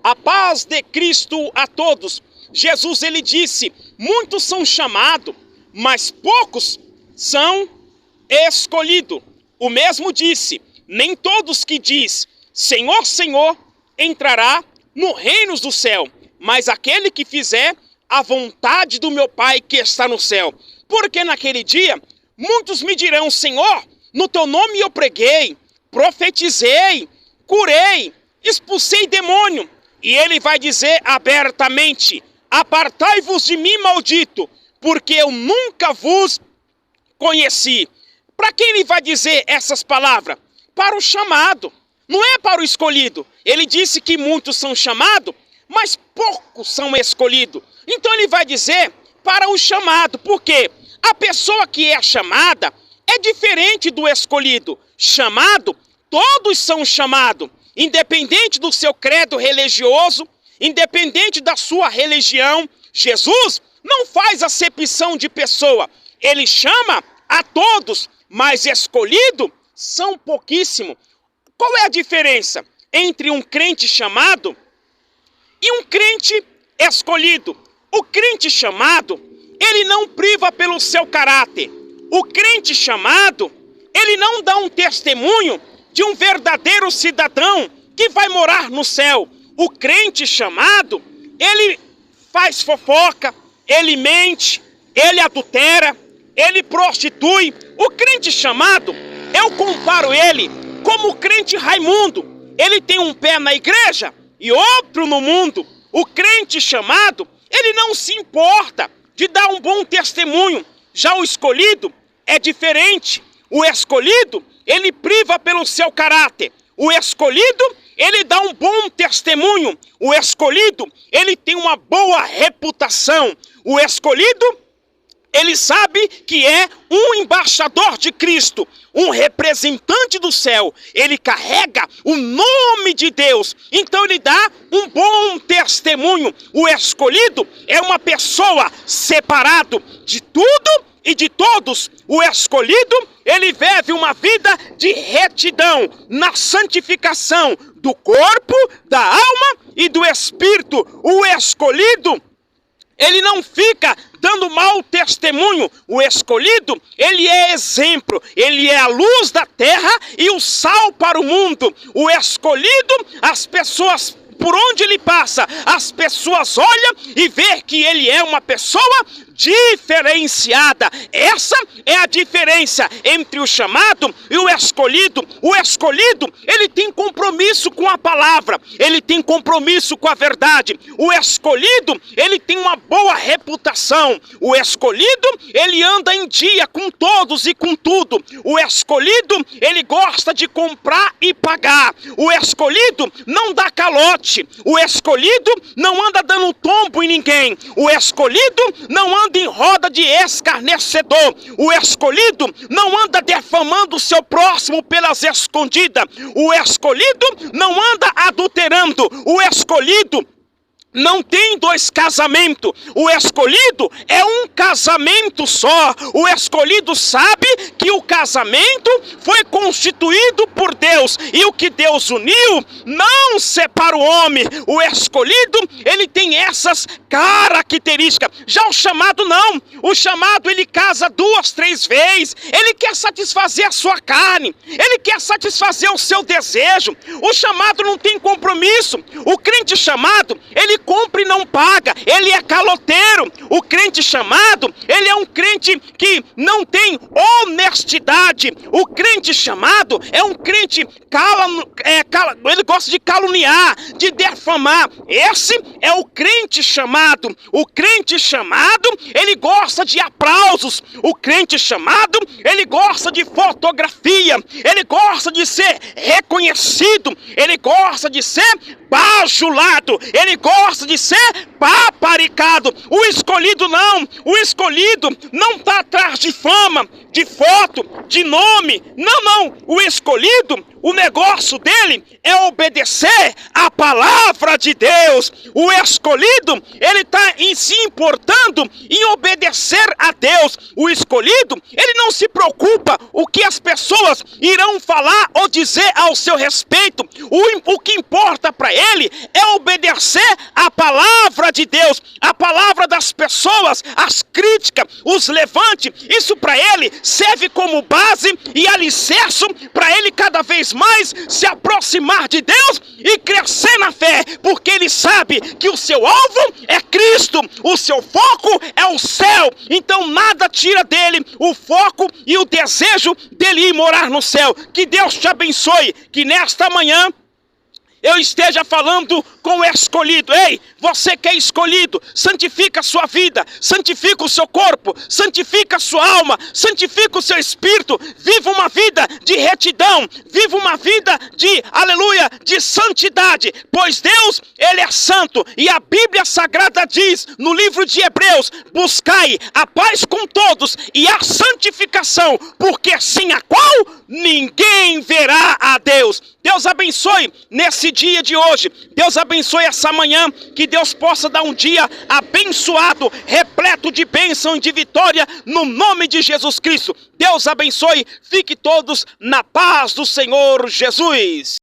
A paz de Cristo a todos. Jesus, ele disse, muitos são chamados, mas poucos são escolhidos. O mesmo disse, nem todos que diz, Senhor, Senhor, entrará no reino do céu, mas aquele que fizer a vontade do meu Pai que está no céu. Porque naquele dia, muitos me dirão, Senhor, no teu nome eu preguei, profetizei, curei, expulsei demônio. E ele vai dizer abertamente, apartai-vos de mim, maldito, porque eu nunca vos conheci. Para quem ele vai dizer essas palavras? Para o chamado, não é para o escolhido. Ele disse que muitos são chamados, mas poucos são escolhidos. Então ele vai dizer para o chamado, porque a pessoa que é chamada é diferente do escolhido. Chamado, todos são chamados, independente do seu credo religioso, independente da sua religião. Jesus não faz acepção de pessoa, ele chama a todos, mas escolhido são pouquíssimos. Qual é a diferença entre um crente chamado e um crente escolhido? O crente chamado, ele não priva pelo seu caráter. O crente chamado, ele não dá um testemunho de um verdadeiro cidadão que vai morar no céu. O crente chamado, ele faz fofoca, ele mente, ele adultera, ele prostitui. O crente chamado, eu comparo ele como o crente Raimundo. Ele tem um pé na igreja e outro no mundo. O crente chamado, ele não se importa de dar um bom testemunho. Já o escolhido é diferente. O escolhido, ele priva pelo seu caráter. O escolhido, ele dá um bom testemunho. O escolhido, ele tem uma boa reputação. O escolhido, ele sabe que é um embaixador de Cristo, um representante do céu. Ele carrega o nome de Deus, então ele dá um bom testemunho. O escolhido é uma pessoa separado de tudo e de todos. O escolhido, ele vive uma vida de retidão na santificação do corpo, da alma e do espírito. O escolhido, ele não fica dando mau testemunho. O escolhido, ele é exemplo, ele é a luz da terra e o sal para o mundo. O escolhido, as pessoas, por onde ele passa, as pessoas olham e vê que ele é uma pessoa diferenciada. Essa é a diferença entre o chamado e o escolhido. O escolhido, ele tem compromisso com a palavra, ele tem compromisso com a verdade. O escolhido, ele tem uma boa reputação. O escolhido, ele anda em dia com todos e com tudo. O escolhido, ele gosta de comprar e pagar. O escolhido não dá calote. O escolhido não anda dando tombo em ninguém. O escolhido não anda em roda de escarnecedor. O escolhido não anda defamando o seu próximo pelas escondidas. O escolhido não anda adulterando. O escolhido não tem dois casamentos. O escolhido é um casamento só. O escolhido sabe que o casamento foi constituído por Deus. E o que Deus uniu, não separa o homem. O escolhido, ele tem essas características. Já o chamado não. O chamado, ele casa 2, 3 vezes. Ele quer satisfazer a sua carne. Ele quer satisfazer o seu desejo. O chamado não tem compromisso. O crente chamado, ele compra e não paga, ele é caloteiro. O crente chamado, ele é um crente que não tem honestidade. O crente chamado é um crente ele gosta de caluniar, de defamar. Esse é o crente chamado. O crente chamado, ele gosta de aplausos. O crente chamado, ele gosta de fotografia, ele gosta de ser reconhecido, ele gosta de ser bajulado, ele gosta de ser paparicado. O escolhido não. O escolhido não está atrás de fama, de foto, de nome. Não. O escolhido, o negócio dele é obedecer a palavra palavra de Deus. O escolhido, ele está se importando em obedecer a Deus. O escolhido, ele não se preocupa o que as pessoas irão falar ou dizer ao seu respeito. O que importa para ele é obedecer a palavra de Deus, a palavra das pessoas, as críticas, os levantes. Isso para ele serve como base e alicerce para ele cada vez mais se aproximar de Deus e crescer na fé, porque ele sabe que o seu alvo é Cristo, o seu foco é o céu. Então nada tira dele o foco e o desejo dele ir morar no céu. Que Deus te abençoe, que nesta manhã eu esteja falando com o escolhido. Ei, você que é escolhido, santifica a sua vida, santifica o seu corpo, santifica a sua alma, santifica o seu espírito. Viva uma vida de retidão, viva uma vida de, aleluia, de santidade, pois Deus, ele é santo. E a Bíblia Sagrada diz no livro de Hebreus: buscai a paz com todos e a santificação, porque sem a qual ninguém verá a Deus. Deus abençoe nesse dia de hoje. Deus abençoe essa manhã. Que Deus possa dar um dia abençoado, repleto de bênção e de vitória, no nome de Jesus Cristo. Deus abençoe. Fique todos na paz do Senhor Jesus.